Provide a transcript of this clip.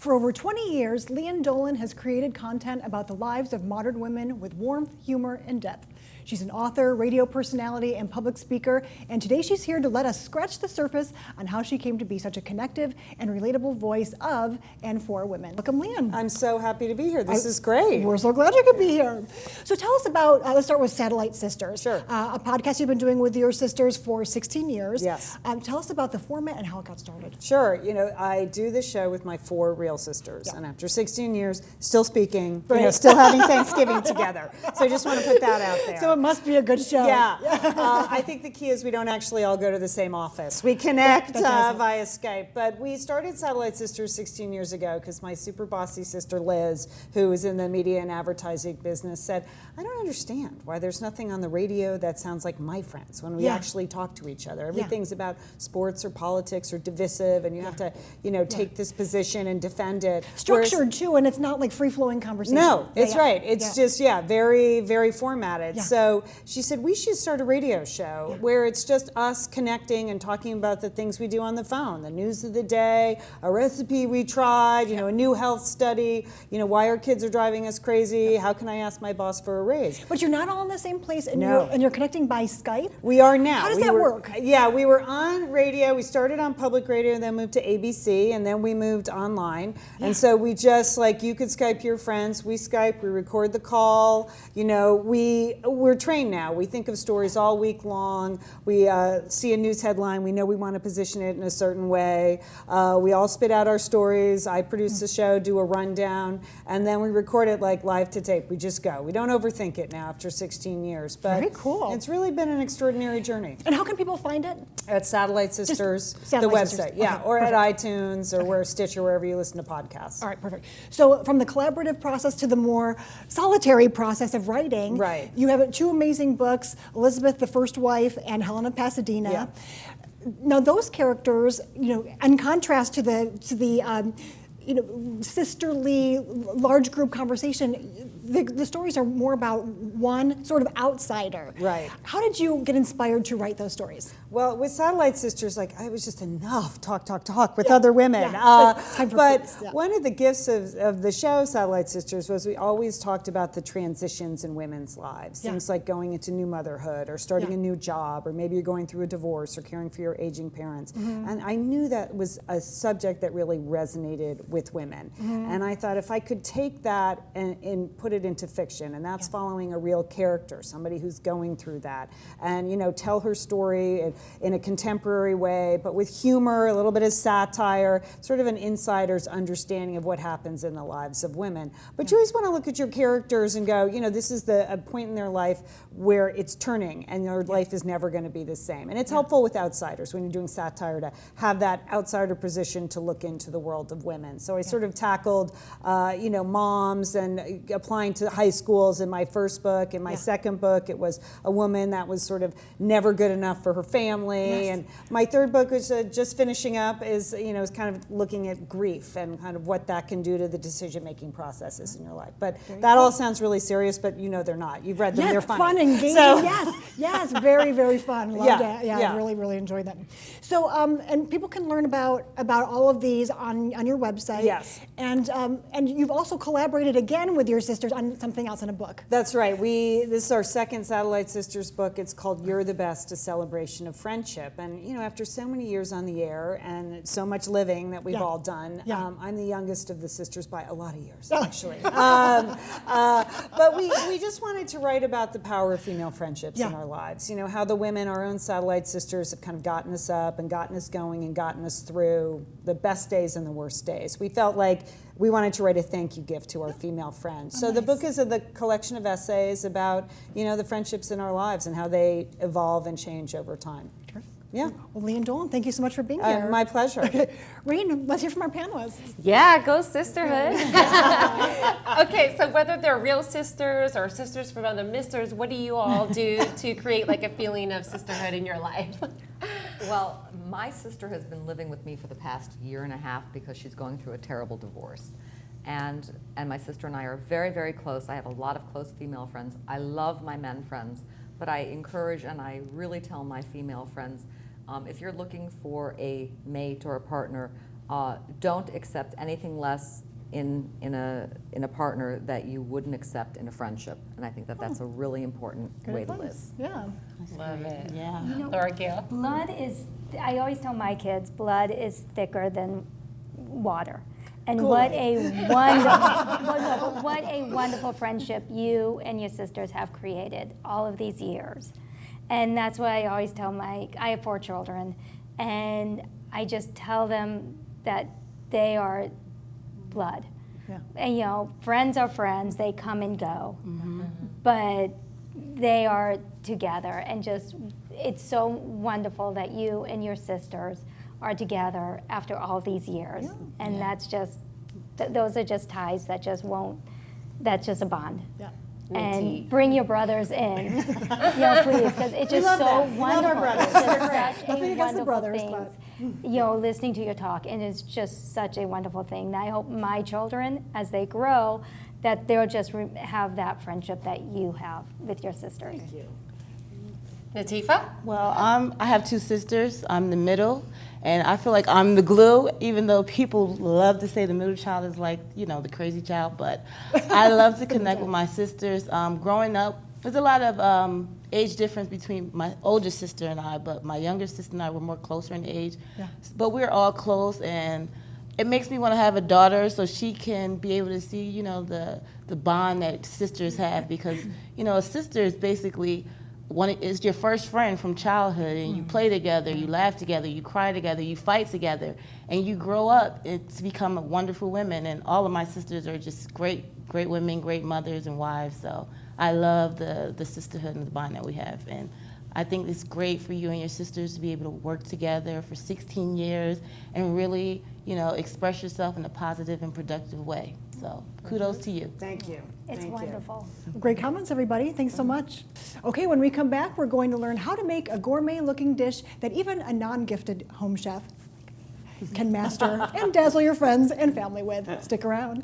For over 20 years, Lian Dolan has created content about the lives of modern women with warmth, humor, and depth. She's an author, radio personality, and public speaker, and today she's here to let us scratch the surface on how she came to be such a connective and relatable voice of and for women. Welcome, Lian. I'm so happy to be here. This is great. We're so glad you could be here. So tell us about, let's start with Satellite Sisters. Sure. A podcast you've been doing with your sisters for 16 years. Yes. Tell us about the format and how it got started. Sure. You know, I do this show with my 4 real sisters, Yeah. and after 16 years, still speaking, Right. still having Thanksgiving together. So I just want to put that out there. So it must be a good show. Yeah. I think the key is we don't actually all go to the same office. We connect via Skype. But we started Satellite Sisters 16 years ago because my super bossy sister Liz, who is in the media and advertising business, said, I don't understand why there's nothing on the radio that sounds like my friends when we actually talk to each other. Everything's about sports or politics or divisive, and you have to, take this position and defend it. Structured too, and it's not like free-flowing conversation. No, it's right. It's just, very, very formatted. Yeah. So she said, we should start a radio show where it's just us connecting and talking about the things we do on the phone, the news of the day, a recipe we tried, a new health study, why our kids are driving us crazy, how can I ask my boss for a raise? But you're not all in the same place, and, No. you're connecting by Skype? We are now. How does that work? Yeah, we were on radio. We started on public radio and then moved to ABC, and then we moved online. Yeah. And so we just, you could Skype your friends. We Skype, we record the call. We're trained now. We think of stories all week long. We see a news headline. We know we want to position it in a certain way. We all spit out our stories. I produce the show, do a rundown, and then we record it live to tape. We just go. We don't overthink it now after 16 years. But Very cool. It's really been an extraordinary journey. And how can people find it? At Satellite Sisters, Satellite the Sisters. website, yeah, Okay, or perfect. at iTunes or where Stitcher, wherever you listen to podcasts. All right, perfect. So from the collaborative process to the more solitary process of writing, Right. you have 2 amazing books, Elizabeth, the First Wife, and Helen of Pasadena. Yeah. Now those characters, in contrast to the sisterly large group conversation, the stories are more about one sort of outsider. Right. How did you get inspired to write those stories? Well, with Satellite Sisters, I was just enough talk with other women. Yeah. Time for But peace, yeah. one of the gifts of the show Satellite Sisters was we always talked about the transitions in women's lives. Yeah. Things like going into new motherhood or starting Yeah. a new job, or maybe you're going through a divorce or caring for your aging parents. Mm-hmm. And I knew that was a subject that really resonated with women. Mm-hmm. And I thought if I could take that and put it into fiction, and that's following a real character, somebody who's going through that, and tell her story in a contemporary way, but with humor, a little bit of satire, sort of an insider's understanding of what happens in the lives of women. But you always want to look at your characters and go, this is a point in their life where it's turning and their life is never going to be the same. And it's helpful with outsiders when you're doing satire to have that outsider position to look into the world of women. So I sort of tackled, moms and applying to high schools in my first book. In my second book, it was a woman that was sort of never good enough for her family. Yes. And my third book, which just finishing up, is is kind of looking at grief and kind of what that can do to the decision-making processes in your life. But that all sounds really serious, but they're not. You've read them; they're funny. Fun, engaging. So- Yes, very, very fun. Loved Yeah, it. Yeah, yeah. I really, really enjoyed that. So, and people can learn about all of these on your website. Yes. And you've also collaborated again with your sisters on something else in a book. That's right. This is our second Satellite Sisters book. It's called You're the Best, A Celebration of Friendship. And, after so many years on the air and so much living that we've all done, I'm the youngest of the sisters by a lot of years, actually. But we just wanted to write about the power of female friendships in our lives. How the women, our own Satellite Sisters, have kind of gotten us up and gotten us going and gotten us through the best days and the worst days. We felt like we wanted to write a thank you gift to our female friends. So the book is the collection of essays about, the friendships in our lives and how they evolve and change over time. Terrific. Yeah. Well, Lian Dolan, thank you so much for being here. My pleasure. Reen, let's hear from our panelists. Yeah, go sisterhood. Okay, so whether they're real sisters or sisters from other misters, what do you all do to create a feeling of sisterhood in your life? Well, my sister has been living with me for the past year and a half because she's going through a terrible divorce. And my sister and I are very, very close. I have a lot of close female friends. I love my men friends, but I encourage and I really tell my female friends, if you're looking for a mate or a partner, don't accept anything less in a partner that you wouldn't accept in a friendship. And I think that that's a really important way to live. Yeah. Love it. Yeah. You know, Laura Gail. blood is, I always tell my kids, blood is thicker than water. And what a wonderful, what a wonderful friendship you and your sisters have created all of these years. And that's why I always tell I have 4 children, and I just tell them that they are blood. Yeah. And you know, friends are friends, they come and go. But they are together, and just, it's so wonderful that you and your sisters are together after all these years. And that's just, those are just ties that just won't, that's just a bond. Yeah. And bring your brothers in, you know, please, because it's just love so that. We love our wonderful. brothers. It's just They're great. such Nothing a against the wonderful brothers, thing. You know, listening to your talk, and it's just such a wonderful thing. I hope my children, as they grow, that they'll just have that friendship that you have with your sisters. Thank you. Natifa? Well, I have 2 sisters. I'm the middle, and I feel like I'm the glue, even though people love to say the middle child is like, you know, the crazy child, but I love to connect with my sisters. Growing up, there's a lot of age difference between my older sister and I, but my younger sister and I were more closer in age. Yeah. But we're all close, and it makes me want to have a daughter so she can be able to see, you know, the bond that sisters have, because, you know, a sister is basically is your first friend from childhood, and you play together, you laugh together, you cry together, you fight together, and you grow up to become wonderful women. And all of my sisters are just great women, great mothers and wives. So I love the sisterhood and the bond that we have. And I think it's great for you and your sisters to be able to work together for 16 years and really, you know, express yourself in a positive and productive way. So kudos to you. Thank you. It's Thank you. wonderful. Great comments, everybody. Thanks so much. Okay, when we come back, we're going to learn how to make a gourmet-looking dish that even a non-gifted home chef can master and dazzle your friends and family with. Stick around.